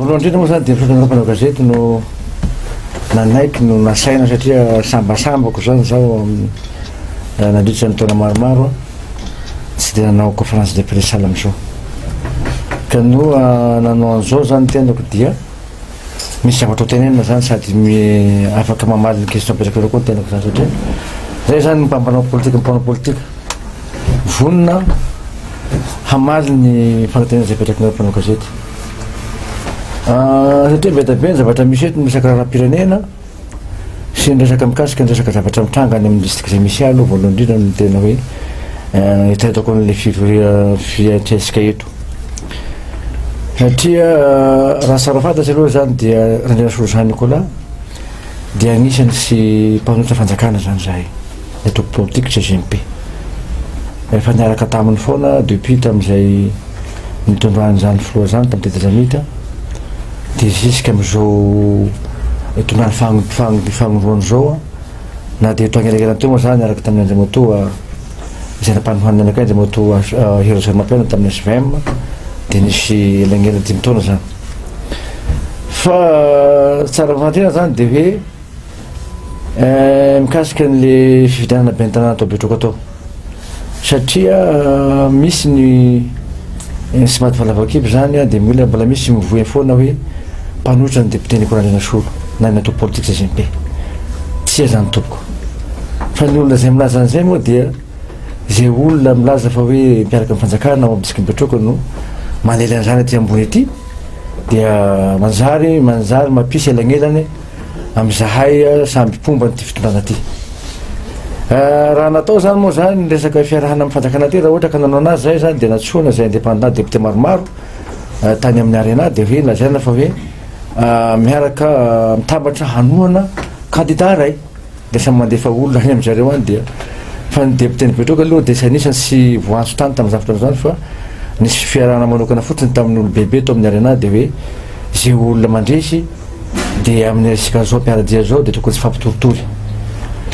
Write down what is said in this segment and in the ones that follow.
voalohany indrindra moa zany dia fitaovana mpanao gazety no nanaiky no nasaina satria sambasambako zany zao nandritra ny taona maromaro tsy dia nanao conférence de presse sahala am'izao ka no nanao an'izao zany tenako dia misy zavatra hotenenina zany sady afaka mamaly ny question apetraka eo koa ny tenako zany satria zay zany mpampanao politika vonona hamaly ny fanantenana zay apetraky ny mpanao gazety satria betabe ny zavatra misy eto miresaka raharam-pirenena sy ny resaka mikasika ny resaka zavatra mitranga any amin'ny district zay misy aloha voalohany indrindra ny tena hoe hitaitako an'le fiatresika eto satria raha tsara fantatry aloha zany dia Randriana Sorozany Nicolas dia anisany sy mpanotra fanjakana zany zahay atoko politique tsy GMP efa niaraka taminy foana depuis tam'izay nitondrany zany filoha zany tamin'ny Tete Jamita dia jusqu'à am'izao itondrany fagnovoany zao na dia eto agnelangelany teo moa zany niaraka tamin'ny Anjamaotoa izay nampanohaniny anakay Anjamaotoa Hero Sermapena tamin'ny SVM dia nisy elangela 5 taona zany fa tsara fantena zany dia hoe mikasika n'le fividianana bentanana atao betroka atao satria misy ny sy maty valavakipy zany dia mila mbola misy mivoy foana hoe mpanotra ny député Nicolas Andrianasolo na ny atao politique zay GMP tsy zany topoko fa ny olona zay milaza an'izay moa dia zay olona milaza fa hoe mpiaraka amin'ny fanjakana mabisika mipetroka no manely an'izany aty ambony aty dia manjary mampisy elagnelany am'zahay samby pomba nyty fitondrana aty raha natao zany moa zany ny resaka fiarahana amin'ny fanjakana aty raha ohatra ka nanao anazy zay zany dia natsoina zay indépendant député maromaro tany amin'ny arena dia hoe lazaina fa hoe miaraka mitambatra hanohana candidat ray dia samy mandefa olona any am'zareo any dia fa ny député nipetroka aloha dia sy anisany sy voantso tany tamin'ny zavatra zany fa nisy fiarahana manokana fotsiny tamin'ny olo bebe to amin'ny arena dia hoe zay olona mandresy dia amin'ny resaka zao mpiaradia zao dia tokony tsy fampitoritory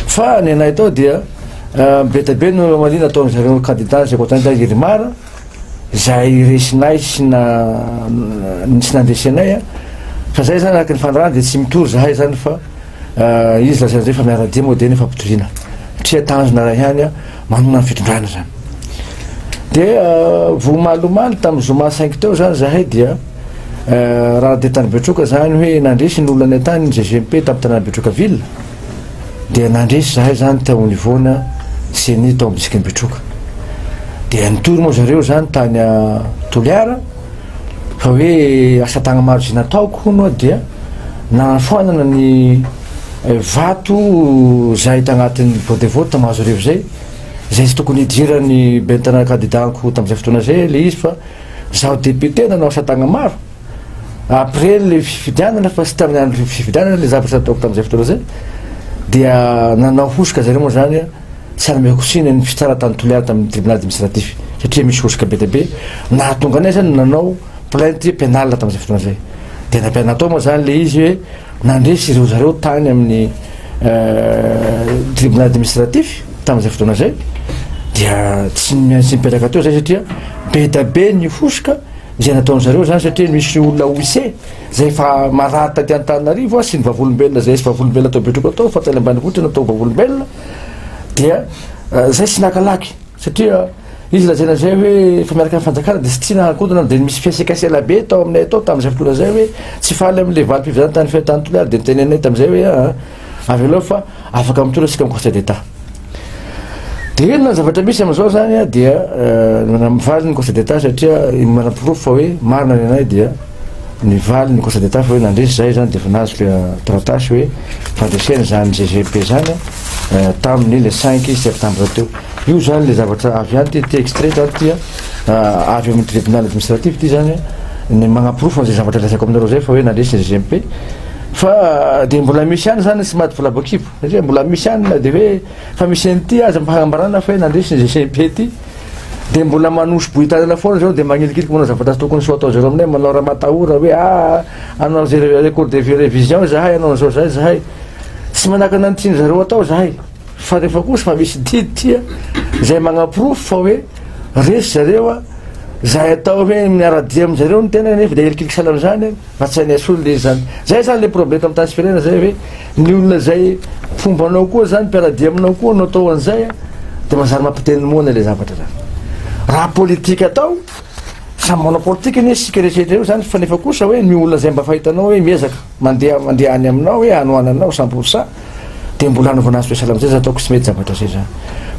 fa ny anay tao dia betabe no malina atao zareo candidat zay koa tany Irimara zay resinay sy nandresy anay fa zay zany araka ny fandrany dia tsy mitory zahay zany fa izy lazan'izay fa miaradia moa dia ny fampitoriana satria tanjona raha ihany manona ny fitondrana zany dia vomalomaly tamin'ny Zoma 5 teo zany zahay dia raha dia tany Betroka zany hoe nandresy ny olona ny tany zay GMP tamin'ny tanàna Betroka ville dia nandresy zahay zany tao nivoana CENI tao ambisika ny Betroka dia nitory moa zareo zany tany Toliara fa hoe asa tagna maro zay nataoko hono dia nanafoanana ny vato zay tagnatin'ny vote mahazo revo zay sy tokony hidirany bentana candidatko tamin'izay fotoana zay le izy fa zaho député nanao asa tagna maro après le fifidianana fa sy tamin'ny andro fifidianana le zavatra ataoko tamin'izay fotoana zay dia nanao hosika zareo moa zany tsy hanameko sina ny fitsaratany Toliara tamin'ny tribunal administratif satria misy hosika be dia be nahatonga anay zany nanao plainte pénale tamin'izay fotoana zay dia nampianatao moa zany le izy hoe nandresy ireo zareo tany amin'ny tribunal administratif tamin'izay fotoana zay dia tsy mipetraka teo zay satria be da be ny hosika zay nataon'zareo zany satria misy olona oise zay fa marata ty Antananarivo sy ny vavolombelona zay sy vavolombelona atao Betroka atao fa tany ambanivohitra natao vavolombelona dia zay tsy nakalaky satria izy lazaina zay hoe fa miaraka amin'ny fanjakana dia sy tsy nahakodana dia misy fiasekasela be tao aminay atao tamin'izay fotoana zay hoe tsy faly amin'le valim-pivizana tany fiatany Toliara dia nitenenay tamin'izay hoe avy aloha fa afaka mitory asika amin'ny conseil d'état dia ino na zavatra misy am'izao zany dia mivaly ny conseil d'état satria manampirofo fa hoe marina ny anay dia nivaly ny conseil d'état fa hoe nandresy zay zany dia efa nahazo le taratasy hoe fandresena zany GGP zany tamin'ny le 5 septembre teo io zany le zavatra avy any ty extrait zany ty avy amin'ny tribunal administratif ty zany ny manampirofo zay zavatra lasako aminareo zay fa hoe nandresy ny GMP fa dia mbola misy any zany sy maty volabakipo satria mbola misy any na dia hoe fa misy an'ity aza mpahagambarana fa hoe nandresy ny GMP ty dia mbola manosy bohitanana foana zao dia magnilikiliky manao zavatra tokony soa atao zareo aminay manao raha matahora hoe anao zay record de révision zahay anao zao zay zahay tsy manaka nanitsiny zareo atao zahay fa rehefa kosa fa misy didy tia zay manampirofo fa hoe resy zareo zay atao hoe miaradia amizareo ny tena nefa de helikiliky sahala am'zany fa tsy hainy asolo le zany zay zany le problème am tany sifirena zay hoe ny olona zay fombanao koa zany mpiaradia aminao koa no atao an'izay de mazary mampiteny moana le zavatra zany raha politika atao samy manao politika ny sika rehetrrehetra eo zany fa nefa kosa hoe ny olona zay mba fahitanao hoe miezaka mandeha any aminao hoe anoananao 100% de mbola anaovana azy toesala am'zay zay ataoko tsy mety zavatra zay zany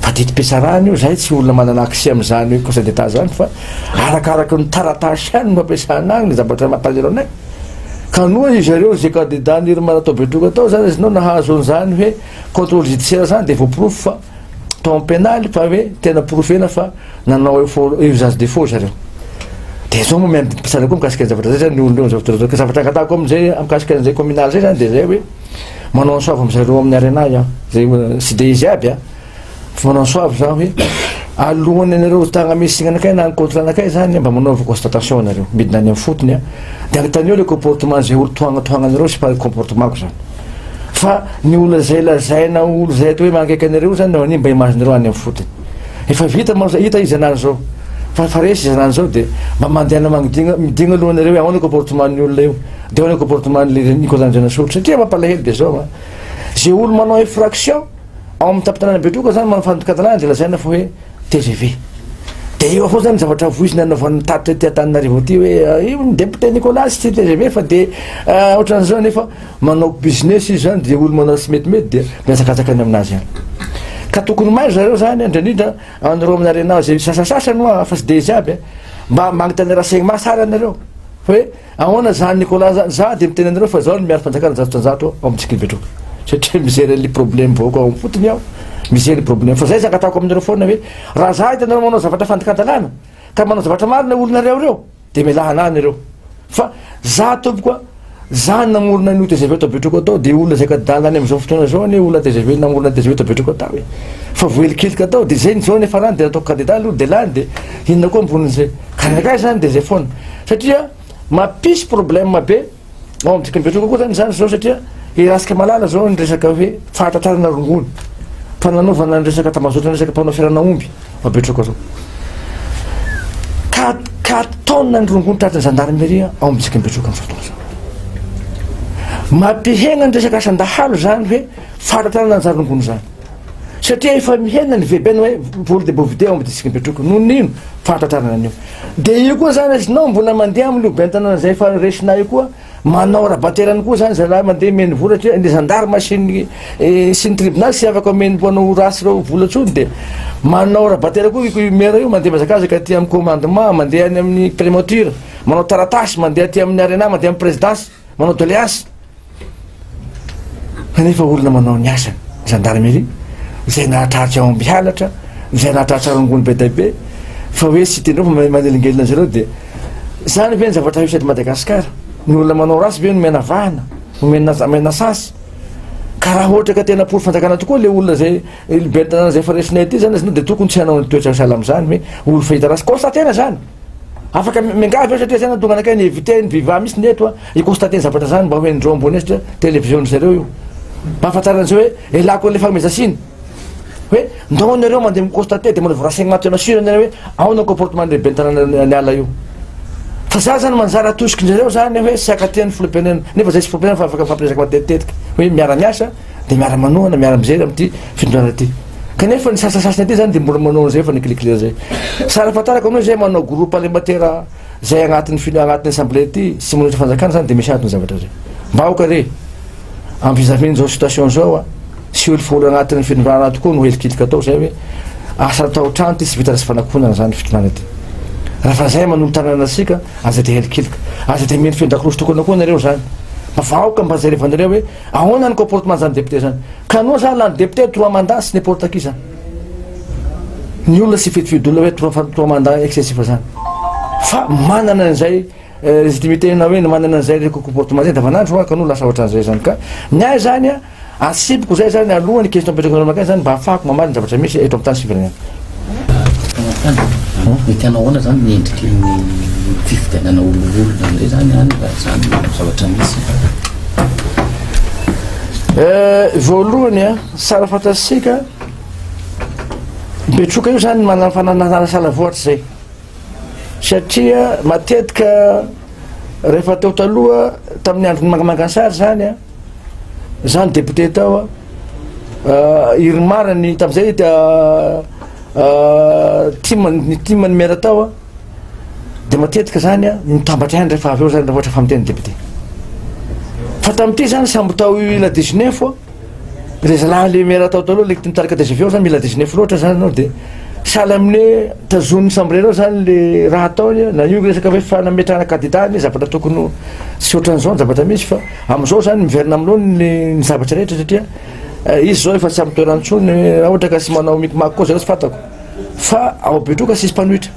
fa diti-piasarany io zay tsy olona manana aksia am'zany hoe conseil d'état zany fa arakaraky ny taratasy hany no fampiasana agny le zavatra mampalero anay ka noa izy areo zay candidat nirma atao betroka atao zany izy nao nahazo an'izany hoe contrôle judiciaire zany de voaprofo fa tao pénal fa hoe tena profena fa nanao usage de faux zareo de zao moa miampiasana koa mikasika ny zavatra zay zany ny olona eo ka zavatra angatahako am'izay amikasika an'izay communal zay zany de zay hoe manao soavy am'zareo amin'ny arenay zay tsy de izy aby manao soavy za hoe alohany anareo tagna misy anakay na contre anakay zany mba manaova constatation anareo midina any amin'ny fotony de agnotaneo le comportement zay olo tohagnatohagna anareo sy pa comportementko zany fa ny olona zay lazaina olo zay atao hoe mankaiky anareo zany nao mba imaginareo any amin'ny fotony efa vita mao hita izy anany zao fa resy izy anany zao de mba mandehana midigna alohanareo ahoana comportement ny olona io de ahoana comportement le Nicolas Sotro satria mampalahelo de zao zay olo manao infraction ao amin'ny tapitanana betroka zany manao fantokatanana de lazaina fa hoe TGV de io fo zany zavatra voizina anaovan'ny tatitra ty Antananarivo ty hoe io député Nicolas ty TGV fa de ohatran'izao nefa manao business izy zany de olo manao tsy metimety de miazakazakany aminazy any ka tokony maro zareo zany indrindra anareo amin'ny arena zay sasasasa no fa tsy de izy aby mba magnitany rasegny mahasara anareo fa hoe ahoana zany Nicolas za de miteny anareo fa zao no miaro fanjakana zato ao amitsika betroka satria mizery le problème vaoko ao fotony ao mizery problème fa zay zangatako aminareo foana hoe raha za hitanareo manao zavatra fantakantalana ka manao zavatra marina olonareo reo de mialahana anareo fa za tompoka za namorona ny TGV atao betroko atao de olona zay kadalany am'izao fotoana zao ny olona TGV namorona TGV atao betroko atao hoe fa voelikiliky atao de zay zao nefa rany de ataoko candidat aloha de lany de inona koa ambon'izay kanakay zany de zay foana satria mampisy problème be ao amitsika betroko koa zany zany zao satria irasika malala zao ny resaka hoe fahatatrarana rongony fananaovana ny resaka tamazotra ny resaka mpanao fiarana omby mabetroko atao ka ataona ny rongony tratrany gendarmerie ao amitsika betroko am'izao fotoana zao mampihena ny resaka asandahalo zany hoe fahatatrarana ny zarongony zany satria efa mihena ny vebena hoe volo de bovide ao amitsika betroko noho nino fahatatrarana an'io de io koa zany izinao mbola mandeha amin'ny lobentanana zay fa resina io koa manao rabaterany koa zany zalahy mandeha meny vola satria ny gendarme sy ny tribunal sy afaka menymboanao rasy reo vola tsony de manao rabatera koa mera io mandeha mazakazaka ty amin'ny commandement mandeha any amin'ny prémature manao taratasy mandeha ty amin'ny arena mandeha amin'ny présidence manao doléance kanefa olona manao ny asany gendarmerie zay nahatraritra ao ambihalatra zay nahatraritra rongony be dabe fa hoe sy tendreo fa manelingelina zareo de zany ve ny zavatra hisady Madagasikara ny olona manao rasy be no menavahana no mena sasy ka raha ohatra ka tena poro fanjakana tokoa le olona zay bentanana zay fa resinay ty zany de tokony tsy hanao ny toetra sala am'zany hoe olo fahita rasy constatena zany afaka mingavy satria zany tonga anakay ny éviter ny biva misy ny eto iconstateny zavatra zany mba hoe ndreo ambony satria télévision zareo io mba afantaran'zao hoe elako an'le fahamezasiny hoe ndao nareo mandeha miconstate de manao rasegny maty anasura nareo hoe aona comportement le bentanana ny ala io fa za zany manjary atosiky zareo zany hoe sy akateany filompirenena nefa zay sy filompirenena fa afaka fampiresaka matetetetiky hoe miara miasa de miara manoana miara mizery am'ty fitondrana ty kanefa ny sasasasany aty zany de mbola manao an'izay fa niklikile zay sara fatarako amin'io zay manao groupe parlementaire zay agnatin'ny assemblée ty sy manotra fanjakana zany de misy atony zavatra zay mba aoka re am'fizaviny zao situation zao sy olo fa olo agnatin'ny fitondrana tokoa no helikiliky atao zay hoe asa atao trano ty sy vita rasy fanakonana zany fitondrana ty raha fa zay manolo tanana asika aza de helikilika aza de meny fiandakolosy tokona koa nareo zany mavaoka mba zarevanareo hoe ahoana ny comportement zany député zany ka noa zany lany député 3 mandat sy n'importe qui zany ny olona sy fidifidy olona hoe 3 mandat excessif zany fa manana an'izay légitimité na hoe manana an'izay comportement zay davanandro ka no lasa ohatran'izay zany ka ny zany asipiko zay zany alohan'ny question petraka makay zany mba ahafahako mamaly ny zavatra misy eto amin'ny tany sivirenena tianao ahoana zany nyendriky ny fifidianana oloolona am'zay zany any zany zavatra misy voalohany sara fantasika betroka io zany manana fananana sala voatra zay satria matetika rehefa teo taloha tamin'ny andro mangamagansary zany a zany député tao a irimarany tam'izay tima numera tao a de matetika zany a mitambatra ihany rehefa avy eo zany ohatra fa miteny député fa tam'ity zany samby tao la 19 le zalahy le mera tao taloha le mitarika TGV zany mila 19 loatra zany anao de sahala amin'ny tazony samby rereo zany le raha ataony na io resaka hoe fanametrahana candidany zavatra tokony tsy ohatran'izao ny zavatra misy fa am'izao zany miverina amin'olo ny zavatra rehetra satria izy zao efa tsy amy toerany intsony raha ohatra ka sy manao mikimaky koa zareo tsy fantako fa ao betroka sisy mpanohitra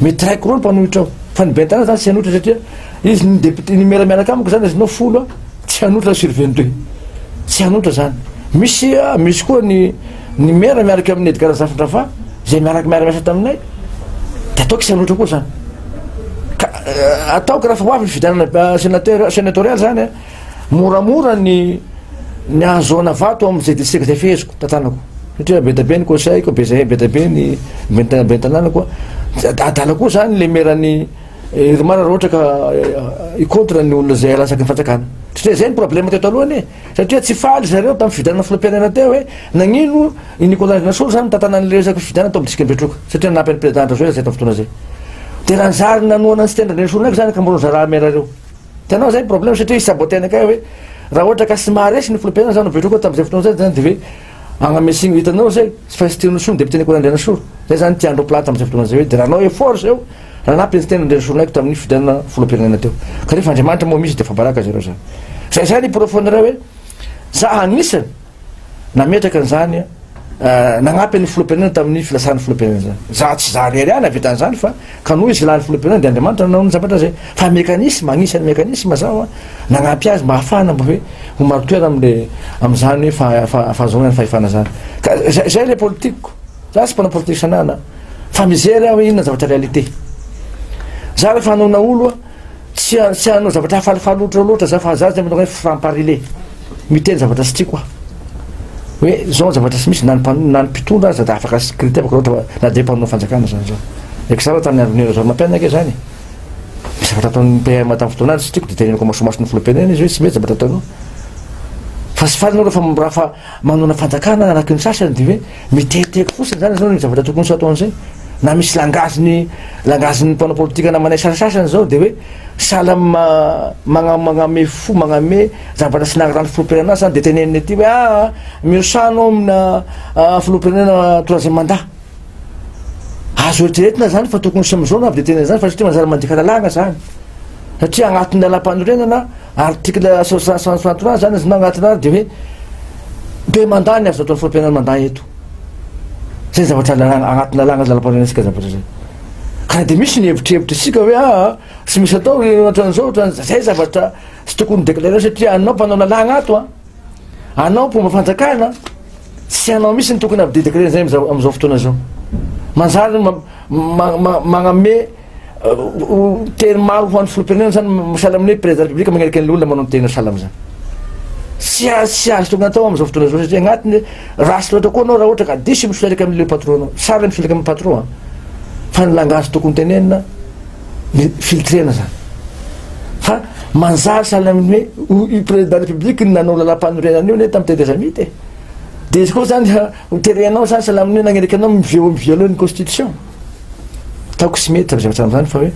mety raiky roa ny mpanohitra ao fa ny bentana zany tsy hanohitra satria izy ny député numera mianaka amiko zany azinao folo tsy hanohitra sur 22 tsy hanohitra zany misy koa ny numera miaraky amin'ny Edgar Zafindra fa zay miasa taminay de ataoko tsy hanohitra koa zany ka ataoko raha fa hoavy ny fidanana sénatorial zany moramora ny ahazoana vato am'izay district zay feheziko tantanako satria betabe ny conseil ko betabe ny bentanana koa adala koa zany le merany rimara raha ohatra ka icontre ny olona zay alasaky ny fanjakana satria zay ny problème teo talohany satria tsy faly zareo tamin'ny fidanana filompirenena teo hoe nagnino i Nicolas Nasolo zany tantanany resaky fidanana tao am'disika Betroka satria nampy ny président zay zay tamin'ny fotoana zay de raha zary nanoana sy tendra Nasolo ndraiky zany ka mbola zara mera reo tanao zay problème satria isabotena kay hoe raha ohatra ka sy maharesy ny filompirenena zany Betroka tamin'izay fotoana zay zany de hoe agnamesigny hitanao zay sy fa sy Nasolo député Nicolas Nasolo zay zany tiandro plat tamin'izay fotoana zay hoe de raha anao effort zao raha nampy ny tena Nasolo ndraiky tamin'ny fidanana filompirenena teo ka rehefa Andriamanitra moa misy de fa baraka zareo zany zay zany profondeur hoe za anisany nametraka an'izany nagnampy ny filompirenena tamin'ny filasan'ny filompirenena zany za tsy za rery any avitan'izany fa kanoa izy lahan'ny filompirenena de Andriamanitra nanao ny zavatra zay fa mécanisme agnisan'ny mécanisme zao nagnampy azy mba hahafahana mba hoe ho marotoera am'le am'izany hoe fahazoana ny fahefana zany ka zay le politiko za tsy mpanao politike sanana fa mizery aho hoe inona zavatra réalité za rehefa hanaona olo tsy hanao zavatra hafalifaly loatra za fa za zay manao hoe franc-parler miteny zavatra sy tiako hoe zao zavatra sy misy na ny mpitondra aza da afaka sécurité baka ohatra na de mpanao fanjakana zany zao eky zara tamin'ny andronero zao mampianaka zany misy zavatra ataon'ny PM tamin'ny fotoana azy sy tiako de teneniko masomasony filompirenena izy hoe tsy mety zavatra ataonao fa sy falinao raha fa manona fanjakana anaky ny sasany de hoe miteteka fosiny zany zao ny zavatra tokony sy ataon'izay na misy langaziny mpanao politika namanay sasasasany zao de hoe sahala magname fo magname zavatra sy nagnarano filompirenena zany de teneniny aty hoe miosano amina filompirenena troisième mandat azo eritreretina zany fa tokony sy am'izao no avy de teneny zany fa satria manjary mandika lalagna zany satria agnatin'ny lalam-panorenana article 163 zany azy na agnatin'ny de hoe be mandany azo ataon'ny filompirenena mandat eto zay zavatra agnatin'ny lalagna lalam-panorenantsika zavatra zay ka de misy ny hevitrihevitra isika hoe sy misy atao ohatran'izao zay zavatra sy tokony déclaré satria anao mpanao lalagna ato anao mpomba fanjakana tsy anao misy ny tokony avy de déclaré zay am'izao fotoana zao manjary magname teny maro ho an'ny filompirenena zany sahala amin'ny président république magneriky an'le olona manao tena sahala am'zany tsy azo tokony atao am'izao fotoana zao satria agnatiny rasy loatra koa anao raha ohatra ka diso misoleka am'le patron anao sara misoleka amin'ny patron fa ny langage tokony tenenina ny filtrena zany fa manjary sahala amin'ny hoe président république nanao lalam-panorenana io ne tamin'ny tedezamity de izy koa zany terenao zany sahala amin'ny hoe nagneriky anao miviole ny constitution taoko sy mety zavatra am'zany fa hoe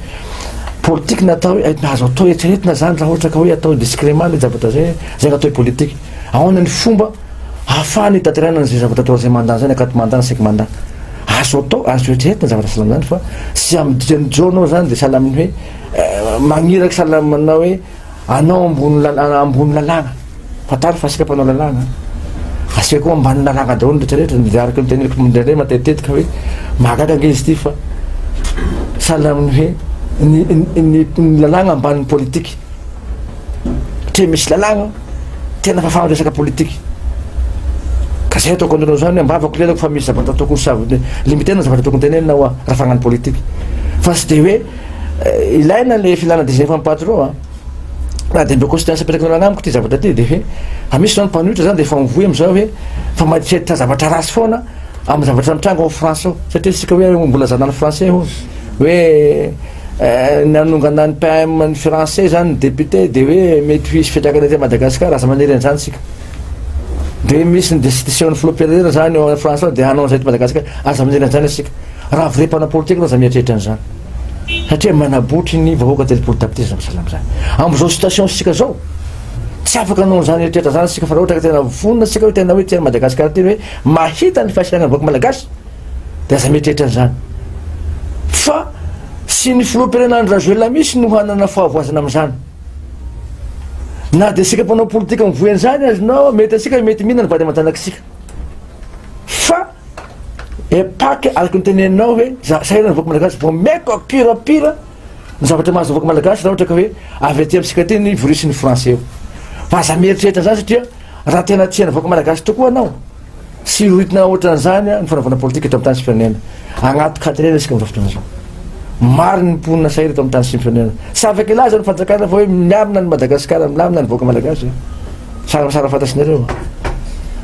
politique natao hoe azo atao eritreretina zany raha ohatra ka hoe atao discrément le zavatra zay zay atao politique ahoana ny fomba ahafahany tanterana zay zavatra troisième mandat zany akato mandat cinq mandat azo atao azo eritreretina zavatra sahala am'zany fa sy am'jonao zany de sahala amin'ny hoe magniraky sahala aminao hoe anao ambony lalagna fatary fa asika mpanao lalagna asika koa ambany lalagna daholo rehetrarehetra de araky miteneniko mindraindray matetetika hoe mahagaga izy ty fa sahala amin'ny hoe ny lalagna ambanin'ny politique satria misy lalagna tena fafahany resaka politique ka zay ataoko andronao zany ambavako lelako fa misy zavatra tokony savy limitena zavatra tokony tenenina hoa raha fagnano politique fa sy de hoe ilaina le filana 19 amin'ny patron na de mbe constitution apetrakinao agnamiko ty zavatra ty de hoe misy zao ny mpanohitra zany de efa mivoy am'izao hoe fa mahitreritra zavatra rasy foana amy zavatra mitranga ao France ao satria sika hoe mbola zanany français ho hoe nanongana ny PM ny français zany ny député de hoe mety hisy fiatrakana ty Madagasikara aza maniry an'izany sika de misy ny destitution ny filoam-pirenena zany eo amin'ny France de hanao an'izay ty Madagasikara aza maniry an'izany asika raha virepana politika aza mieritreritra an'izany satria manabotry ny vahoaka telopolo tapiteza misalama zany am'izao situation sika zao tsy afaka anao zany eritreritra zany sika fa raha ohatra ka tena vonona sika hoe tena hoe tsy Madagasikara ty hoe mahita ny fahasilanana vahoaka malagasy de aza mieritreritra an'izany fa sy ny filoam-pirenenany razoela misy no hanana fahavoazana am'izany na de sika mpanao politika mivoy an'izany azonao mety asika mety mihina ny vady aman-janakisika fa epaky araky nyteneninao hoe sahirana vahoaka malagasy vo meko pirapira ny zavatra mahazo vahoaka malagasy raha ohatra ka hoe avy aty amitsika ty ny vorisy ny français eo fa aza mieritreritra zany satria raha tena tiana vahoaka malagasy tokoa anao sy roitina ohatran'izany ny fanaovana politika eto amin'ny tany sy firenena agnaty katrena asika mivafotranazo maro ny mponina sahiry eto amin'ny tany sy firenena sy afaky ilaza ny fanjakana fa hoe miamina ny Madagasikara milamina ny vahoaka malagasy sarasara fantatsinareo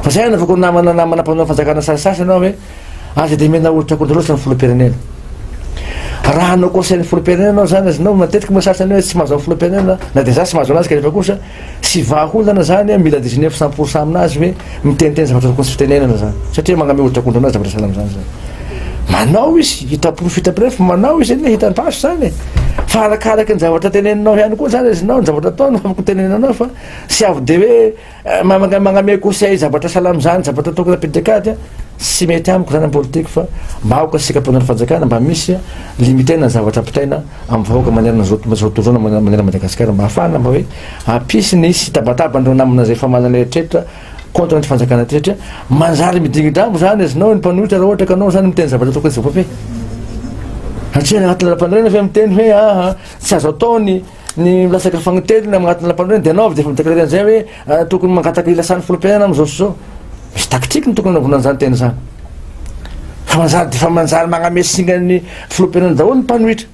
fa zay na vaoko namana mpanao fanjakana sasasy anao hoe aza de mena olitra kontra loatra ny filoam-pirenena raha anao conseil ny filoam-pirenena anao zany azonao matetiky masasany hoe tsy mahazo ny filoam-pirenena na de za tsy mahazo anazy kanefa kosa sy vahaolana zany mila 19% aminazy hoe miteniteny zavatra tokony sy fitenenana zany satria magname olitra kontra anazy zavatra salama zany zany manao izy hitapolo fitapirena fa manao izy eny hitam-paso zany fa arakaraky ny zavatra teneninao ihany koa zany azinao ny zavatra ataonao afaka tenenanao fa sy avy de hoe magname conseil zavatra salama zany zavatra tokony apedekady sy mety amiko zany ampolitika fa mahoaka sika mpanao fanjakana mba misy limitena ny zavatra ampitaina amin'ny vahoaka manerana zao tourona manera Madagasikara mba ahafahana mba hoe ampisy ny sy tabataba andreo namina zay fa manana eritreritra contre ny fanjakana ty satria manjary midignidramo zany azinao ny mpanohitra raha ohatra ka anao zany miteny zavatra tokony zavabe satria agnatin'ny lapanirena fe miteny hoe aha tsy azo atao ny milasaky fagniteliny agnatin'ny lapanirena de anao avy de fa mitakirary an'izay hoe tokony mangataky ilasan'ny filoam-pirenena am'izao sy zao misy taktiky ny tokony anaovana an'izany teny zany fa manjary de fa manjary magnamesinga ny filoam-pirenena daholo ny mpanohitra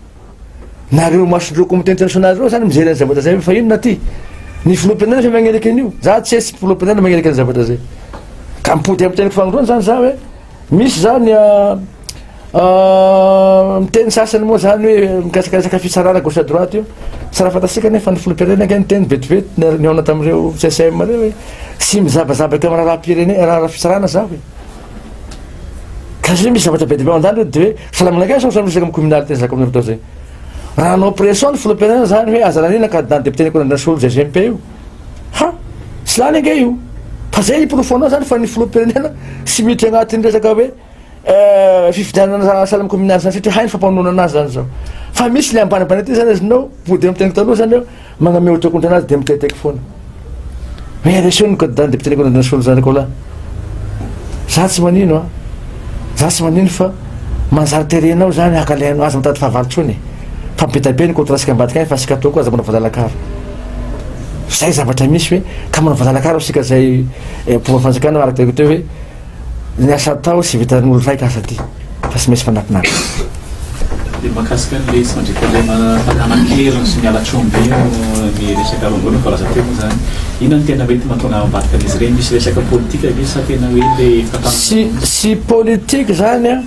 nareo masondreo comité international reo zany mijery any zavatra zay fa inona ty ny filoam-pirenena fe magneriky an'io za tsy esy filoam-pirenena magneriky any zavatra zay ka mipody amin'ny teniko fagnotroany zany za hoe misy zany miteny sasany moa zany hoe mikasakasaka fitsarana gauche à droite io tsy raha fantasika nefa ny filoam-pirenena ke niteny vetivety nihaona tamireo CSM reo hoe sy mizabazabaky amin'ny raha fitsarana za hoe ka zay misy zavatra be de be andany de hoe salamanakay sao samiresaka amin'ny communalité zaka amin'ny atao zay raha anao pression ny filoam-pirenena zany hoe aza nanina candidat député ko nanasolo zay GMP io ha sy lany ange io fa zay iprofonao zany fa ny filoam-pirenena sy miditra agnatin'ny resaka hoe fifidianana salama communal zany satria hainy fampanona anazy zany zao fa misy le ambanabana ty zany azinao body amiteniko taloha zany eo magname ohatra kontra anazy de miteteky foana hoe élection ny candidat député ko nanasolo zany ko la za tsy manino za tsy manino fa manjary terenao zany akalainao azy mitady fahavalitsony fa mipetabe ny contre asika ambadika fa sika atao koa aza manao vadalakara zay zavatra misy hoe ka manao vadalakara sika zay pouvoir fanjakana araky teko teo hoe ny asa atao sy vitan'olo raiky asa ty fa sy misy fanampinaka de makasika an'le sy mandrikalema fananakleriny sy mialatrombe ny resaka rongona fa laza teo moa zany ina ny tena mety mahatonga ambadika an'izy ireny misy resaka politika ve sa tena hoe le sy politique zany a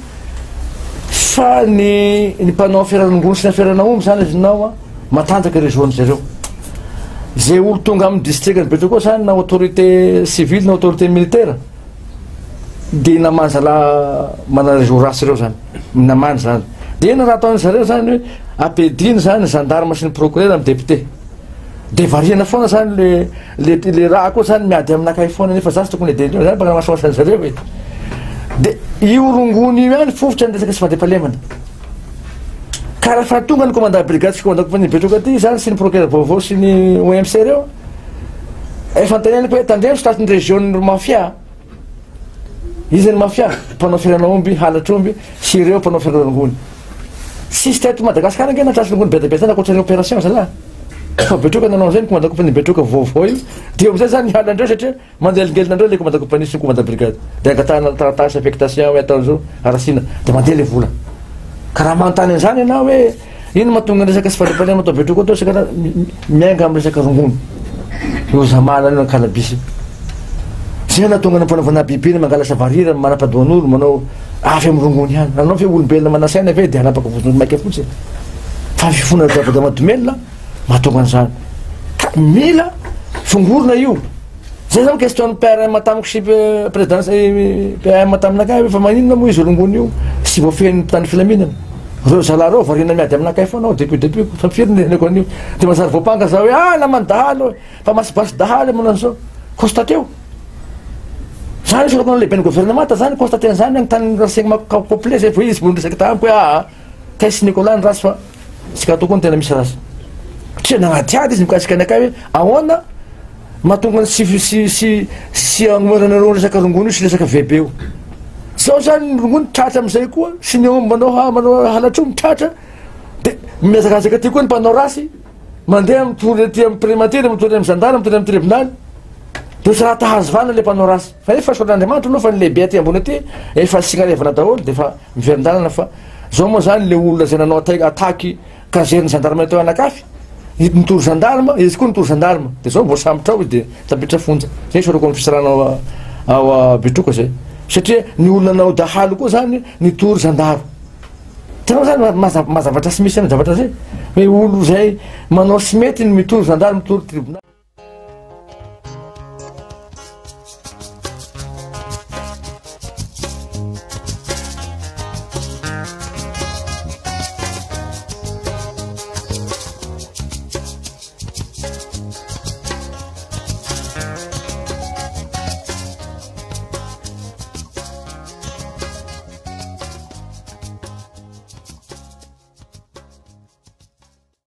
fa ny mpanao fiaranongolo sy ny fiaranaomby zany azinao matanjaka région zareo zay olo tonga amin'ny district ny betro koa zany na autorité civile na autorité militaire de namanja la mana réseau rasy reo zany namany zany de ina raha ataony zareo zany hoe apediny zany gendarme sy ny procureur amin'ny député de variana foana zany le raha koa zany miady aminakay foana nefa za sy tokony edeny zany mba masoasany zareo hoe de io rongony io ihany fofotra ny resaka sy fandriampahalemana ka raha fa tonga ny commandant brigade sy commandant compagnie betroka ty zany sy ny procureur vaovao sy ny OMC reo efa anteneniko hoe tandremo sy tatin'ny région mafia izy ny mafia mpanao fiaranaomby halatromby sy ireo mpanao fiaranongony sisy teto Madagasikara nge natrasinongony betabe zany akoatra ny opération zala fa betroka nanao zay ny commandant compagnie betroka vaovao io de amizay zany halandreo satria mandelingelinandreo le commandant compagnie sy ny commandant brigade de angatahana taratasy affectation hoe ataon'izao arasina de mandeha le vola ka raha manontany an'izany ianao hoe ino mahatonga ny resaka sy fandriampahalemana atao betroka atao sakana miainga amin'ny resaka rongony io zamana io kalabisy zay natonga ny mpanaovana bibiny mangalasa varira manampadoan'olo manao avy am'rongony hany anao fe olombelona manasaina ve dia anapaka vozony maika fotsiny fa fifona davada madomelona mahatonga an'izany ka mila fongorona io zay zao question père matamiko sy présidence père mataminakay fa maninona moa izy olongony io sy voafehin'ny mpitany filaminana reo zalareo variana miady aminakay foanao depuis fa firinenako an'io de mazary voapanga za hoe namany dahalo fa masibasy dahalo manano zao constateo zany firakona lehiben'ny gouvernemanta zany constaté an'izany agntany rasegny complet zay vo izy vo resaky tamiko hoe kaisy Nicolas ny rasy fa sika tokony tena misy rasy satria nagnatiady izy mikasika anakay hoe ahoana mahatonga ny sy agnoranareo resaka rongony io sy resaka VB io zao zany rongony tratra am'izay koa sy ny manao halatro mitratra de miazakazaka ty koa ny mpanao rasy mandeha mitory ty amy primature mitory amy gendarme mitory amy tribunal de tsy raha tahazovana le mpanao rasy fa efa soran'andriamanitra aloha fa ny lehibe aty ambony aty efa signarevana daholo de fa miverin-dalana fa zao moa zany le olona zay nanao ataky kazeriny gendarme teo anakafy nitory gendarme izy koa nitory gendarme de zao mbo sambotra ao izy de tapitra fonja zay sorako ny fisarana ao Betroka zay satria ny olona nao dahalo koa zany nitory gendarme tenao zany mazavatra sy misy any zavatra zay hoe olo zay manao sy mety ny mitory gendarme mitory tribunal.